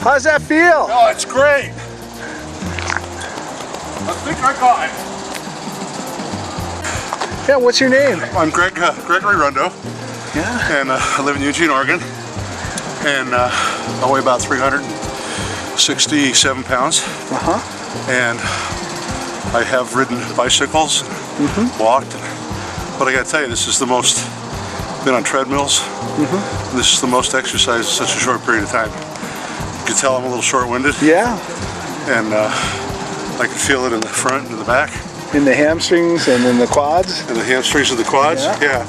How's that feel? Oh, it's great. I think I got it. Yeah, what's your name? I'm Gregory Rundo. Yeah. And I live in Eugene, Oregon. And I weigh about 367 pounds. And I have ridden bicycles, walked. But I gotta tell you, this is the most, been on treadmills. This is the most exercise in such a short period of time. You can tell I'm a little short-winded. Yeah. And I can feel it in the front and in the back. In the hamstrings and in the quads? In the hamstrings and the quads, yeah.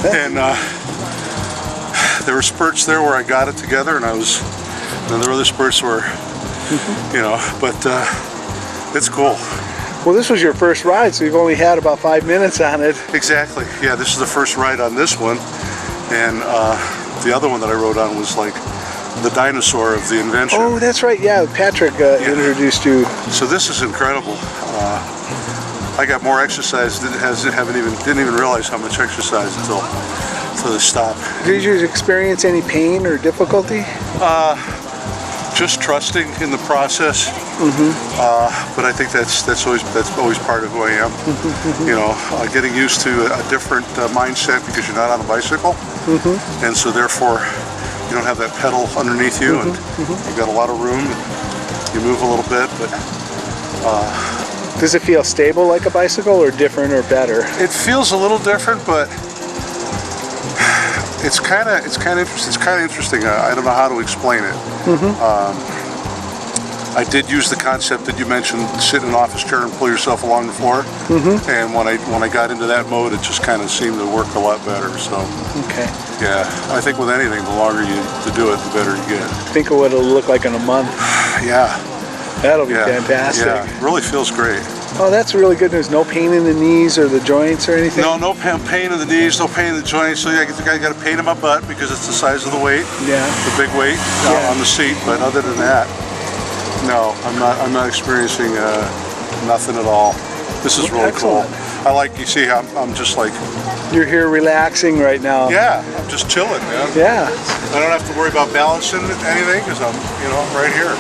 And there were spurts there where I got it together, and then there were other spurts where, you know, but it's cool. Well, this was your first ride, so you've only had about 5 minutes on it. Exactly, yeah, this is the first ride on this one, and the other one that I rode on was like the dinosaur of the invention. Oh, that's right, yeah, Patrick introduced you. So this is incredible. I got more exercise, didn't even realize how much exercise until they stopped. Did you experience any pain or difficulty? Just trusting in the process. But I think that's always part of who I am. You know, getting used to a different mindset because you're not on a bicycle, and so therefore you don't have that pedal underneath you, and you've got a lot of room. And you move a little bit, but. Does it feel stable like a bicycle, or different, or better? It feels a little different, but it's kind of interesting. I don't know how to explain it. I did use the concept that you mentioned: sit in an office chair and pull yourself along the floor. And when I got into that mode, it just kind of seemed to work a lot better. So yeah, I think with anything, the longer you do it, the better you get. Think of what it'll look like in a month. Yeah. That'll be fantastic. Yeah, it really feels great. Oh, that's really good news. No pain in the knees or the joints or anything? No pain in the knees, no pain in the joints. So I got a pain in my butt because it's the size of the weight. Yeah. The big weight on the seat. But other than that, no, I'm not experiencing nothing at all. This is really cool. I like, you see, I'm just like. You're here relaxing right now. Yeah, I'm just chilling, man. Yeah. I don't have to worry about balancing anything because I'm right here.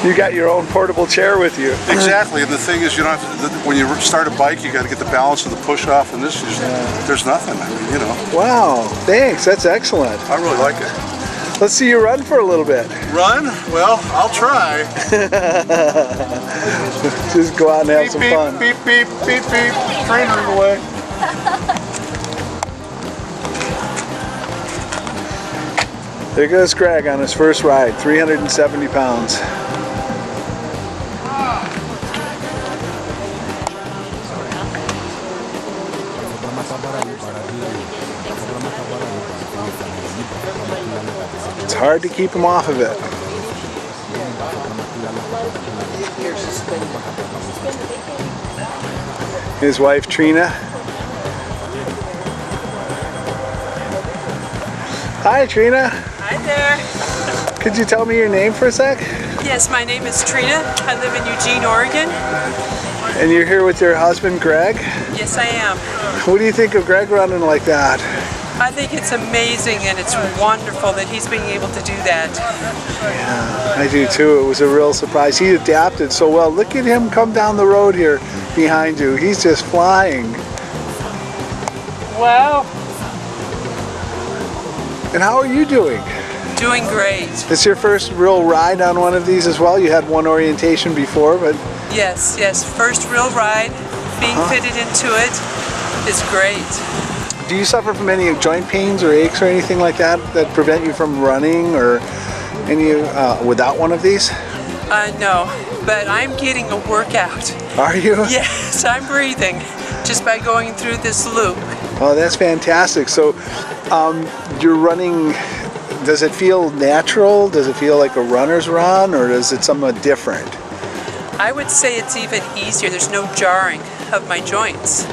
You got your own portable chair with you. Exactly, and the thing is, you don't have to, when you start a bike, you got to get the balance of the push off, and this is, there's nothing. I mean, you know. Wow, thanks. That's excellent. I really like it. Let's see you run for a little bit. Run? Well, I'll try. Just go out and have some fun. Beep, beep, beep, beep. Trina away. There goes Greg on his first ride, 370 pounds. It's hard to keep him off of it. His wife Trina. Hi Trina. Hi there. Could you tell me your name for a sec? Yes, my name is Trina. I live in Eugene, Oregon. And you're here with your husband Greg? Yes, I am. What do you think of Greg running like that? I think it's amazing and it's wonderful that he's being able to do that. Yeah, I do too. It was a real surprise. He adapted so well. Look at him come down the road here behind you. He's just flying. Wow. And how are you doing? Doing great. It's your first real ride on one of these as well? You had one orientation before, but... Yes, first real ride. Being fitted into it is great. Do you suffer from any joint pains or aches or anything like that that prevent you from running or any without one of these? No, but I'm getting a workout. Are you? Yes, I'm breathing just by going through this loop. Oh, that's fantastic. So you're running, does it feel natural? Does it feel like a runner's run, or is it something different? I would say it's even easier. There's no jarring of my joints.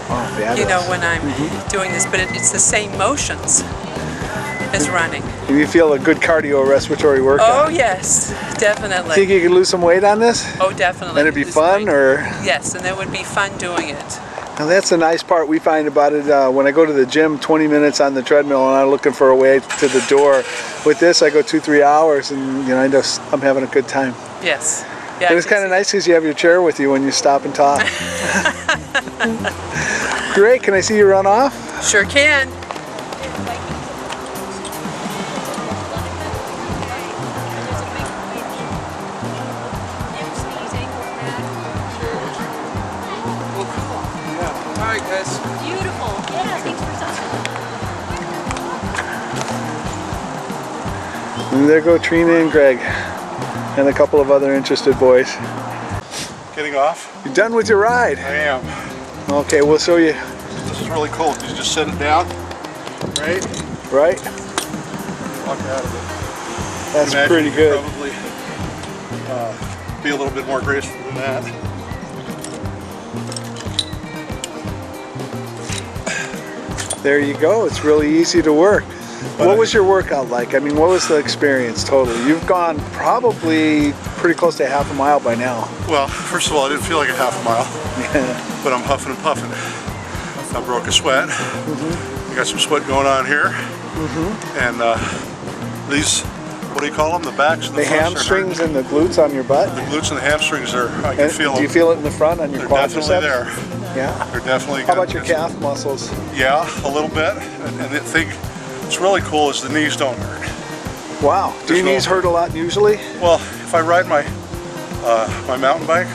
Oh, fabulous. You know, when I'm doing this, but it's the same motions as running. And you feel a good cardiorespiratory workout? Oh yes, definitely. Think you could lose some weight on this? Oh, definitely. And it'd be fun, or? Yes, and it would be fun doing it. And that's the nice part we find about it. When I go to the gym, 20 minutes on the treadmill, and I'm looking for a way to the door. With this, I go 2-3 hours, and you know, I'm having a good time. Yes. Yeah, And it's kind of nice because you have your chair with you when you stop and talk. Great. Can I see you run off? Sure can. All right, guys. Beautiful. Yeah, thanks for talking. And there go Trina and Greg, and a couple of other interested boys. Getting off? You done with your ride? I am. Okay, we'll show you. This is really cool. You just set it down, right? Right? Walk out of it. That's Imagine pretty you good. Probably be a little bit more graceful than that. There you go. It's really easy to work. What was your workout like? I mean, what was the experience totally? You've gone probably pretty close to half a mile by now. Well, first of all, I didn't feel like a half a mile, but I'm huffing and puffing. I broke a sweat. I got some sweat going on here. And these, what do you call them? The backs and the fronts hamstrings and the glutes on your butt? The glutes and the hamstrings are, I can feel them. Do you feel it in the front on your quadriceps? They're definitely there. Yeah? They're definitely How about your calf muscles? Yeah, a little bit. And the thing that's really cool is the knees don't hurt. Wow. Do your knees hurt a lot usually? Well, if I ride my my mountain bike,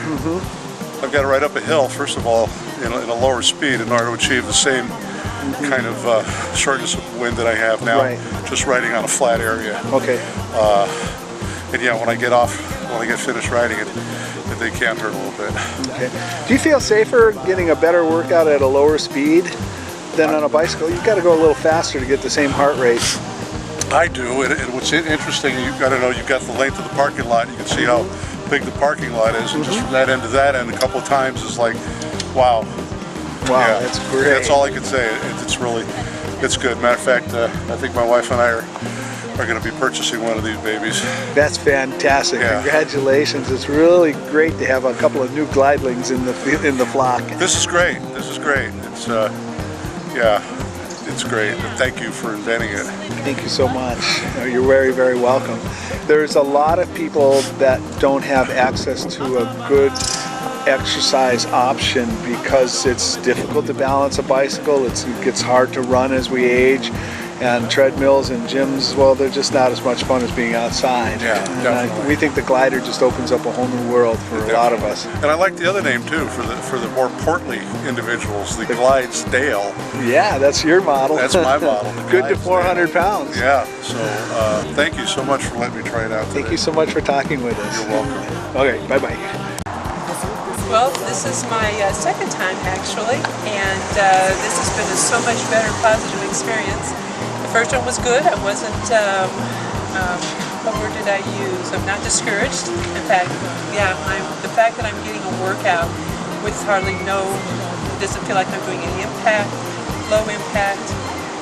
I've got to ride up a hill, first of all, in a lower speed in order to achieve the same kind of shortness of wind that I have now, just riding on a flat area. Okay. And yeah, when I get finished riding it, they can hurt a little bit. Okay. Do you feel safer getting a better workout at a lower speed than on a bicycle? You've got to go a little faster to get the same heart rate. I do, and what's interesting, you've got to know you've got the length of the parking lot. You can see how big the parking lot is, and just from that end to that end, a couple of times is like, wow. Wow, yeah, that's great. That's all I can say. It's good. Matter of fact, I think my wife and I are going to be purchasing one of these babies. That's fantastic. Yeah. Congratulations. It's really great to have a couple of new glidelings in the flock. This is great. It's yeah, it's great. Thank you for inventing it. Thank you so much. You're very, very welcome. There's a lot of people that don't have access to a good exercise option because it's difficult to balance a bicycle. It gets hard to run as we age, and treadmills and gyms, well, they're just not as much fun as being outside. Yeah, definitely. We think the glider just opens up a whole new world for a lot of us. And I like the other name too for the more portly individuals, the GlideCycle. Yeah, that's your model. That's my model. Good to 400 pounds. Yeah. So thank you so much for letting me try it out today. Thank you so much for talking with us. You're welcome. Okay, bye-bye. Well, this is my second time actually, and this has been a so much better positive experience. The first one was good. I wasn't, what word did I use? I'm not discouraged. In fact, yeah, the fact that I'm getting a workout with hardly doesn't feel like I'm doing any impact, low impact.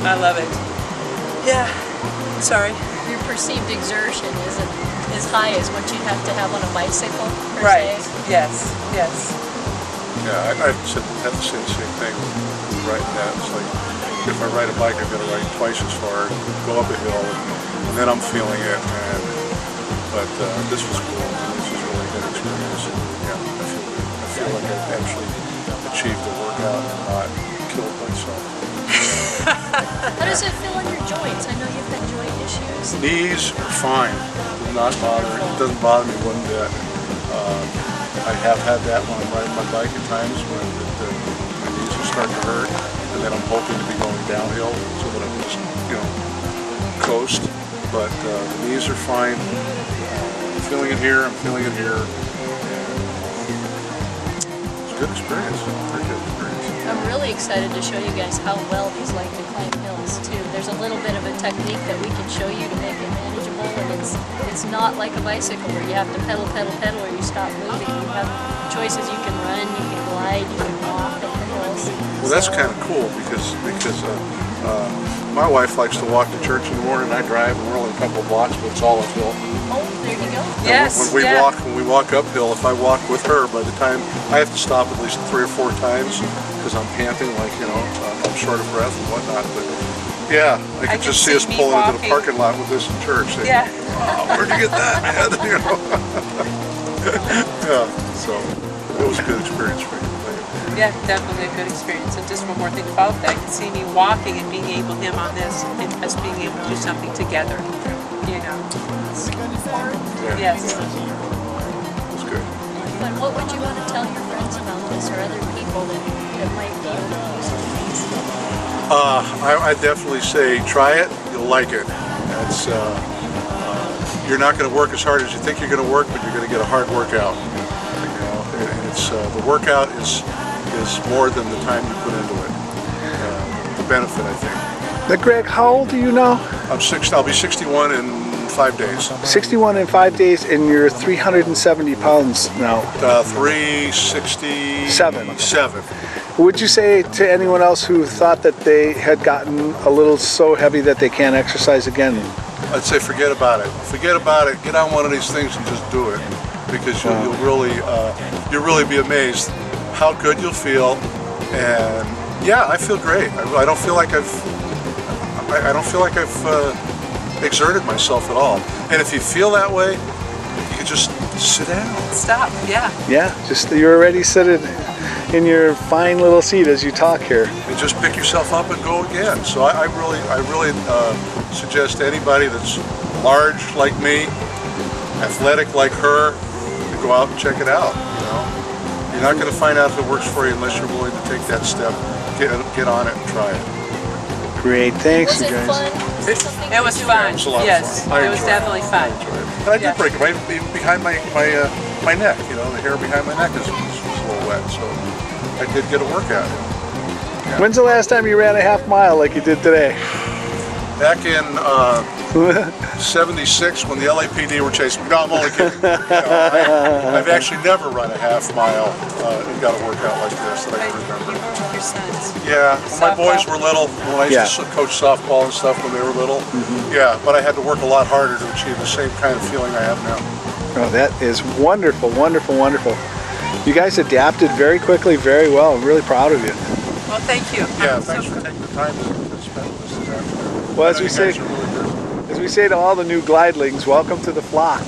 I love it. Yeah, sorry. Your perceived exertion isn't as high as what you'd have to have on a bicycle, per Right, se. yes. Yeah, I have to say the same thing with riding that. It's like, if I ride a bike, I've got to ride twice as far, go up a hill, and then I'm feeling it. But this was cool. This was really a good experience. And, yeah, I feel like I've actually achieved a workout and not killed myself. How does it feel on your joints? I know you've had joint issues. Knees are fine. It doesn't bother me one bit. I have had that when I'm riding my bike at times when my knees are starting to hurt, and then I'm hoping to be going downhill so that I can just, coast. But the knees are fine. I'm feeling it here. I'm feeling it here. It's a good experience. Very good experience. I'm really excited to show you guys how well these like to climb hills too. There's a little bit of a technique that we can show you to make it manageable, and it's not like a bicycle where you have to pedal or you stop moving. You have choices. You can run, you can glide, you can walk up the hills. Well, Well, that's kind of cool because my wife likes to walk to church in the morning. I drive, and we're only a couple of blocks, but it's all uphill. Oh, there you go. Yes. When we walk uphill, if I walk with her, by the time I have to stop at least 3 or 4 times because I'm panting, like I'm short of breath and whatnot. But yeah, I can just see us me pulling into the walking. parking lot with this in church. Saying, Yeah. "Wow, where'd you get that, man?" You know? Yeah. So it was a good experience for you. Yeah, definitely a good experience. And just one more thing about that, you can see me walking and being able, him on this, and us being able to do something together. You know. Yeah. Yes. It was good. But what would you want to tell your friends about this, or other people that might be able to use these? I definitely say try it. You'll like it. It's you're not going to work as hard as you think you're going to work, but you're going to get a hard workout. You know, it's the workout is more than the time you put into it. The benefit, I think. Now, Greg, how old are you now? I'll be 61 in 5 days. 61 in 5 days, and you're 370 pounds now. 367. Would you say to anyone else who thought that they had gotten a little so heavy that they can't exercise again? I'd say forget about it. Forget about it. Get on one of these things and just do it, because you'll really be amazed how good you'll feel. And yeah, I feel great. I don't feel like I've exerted myself at all. And if you feel that way, you can just sit down. Stop. Yeah. Yeah, just you're already seated in your fine little seat as you talk here. And just pick yourself up and go again. So I really suggest to anybody that's large like me, athletic like her, to go out and check it out. You know, you're not going to find out if it works for you unless you're willing to take that step, get on it and try it. Great, thanks, Was you it guys. fun? Was it something It was you fun. It was a lot of Yes, fun. I it was enjoyed definitely fun. And I did Yeah. break it right behind my neck. You know, the hair behind my neck is a little wet, so I did get a workout. When's the last time you ran a half mile like you did today? Back in 76, when the LAPD were chasing me. No, I'm only kidding. You know, I've actually never run a half mile and got a workout like this that I But can you remember. were with your sons. Yeah, when my boys were little, when I used to coach softball and stuff when they were little. Yeah, but I had to work a lot harder to achieve the same kind of feeling I have now. Oh, that is wonderful, wonderful, wonderful. You guys adapted very quickly, very well. I'm really proud of you. Well, thank you. Yeah, thanks for taking the time to spend with us this afternoon. Well, I as know we you say- guys are really good. As we say to all the new glidelings, welcome to the flock.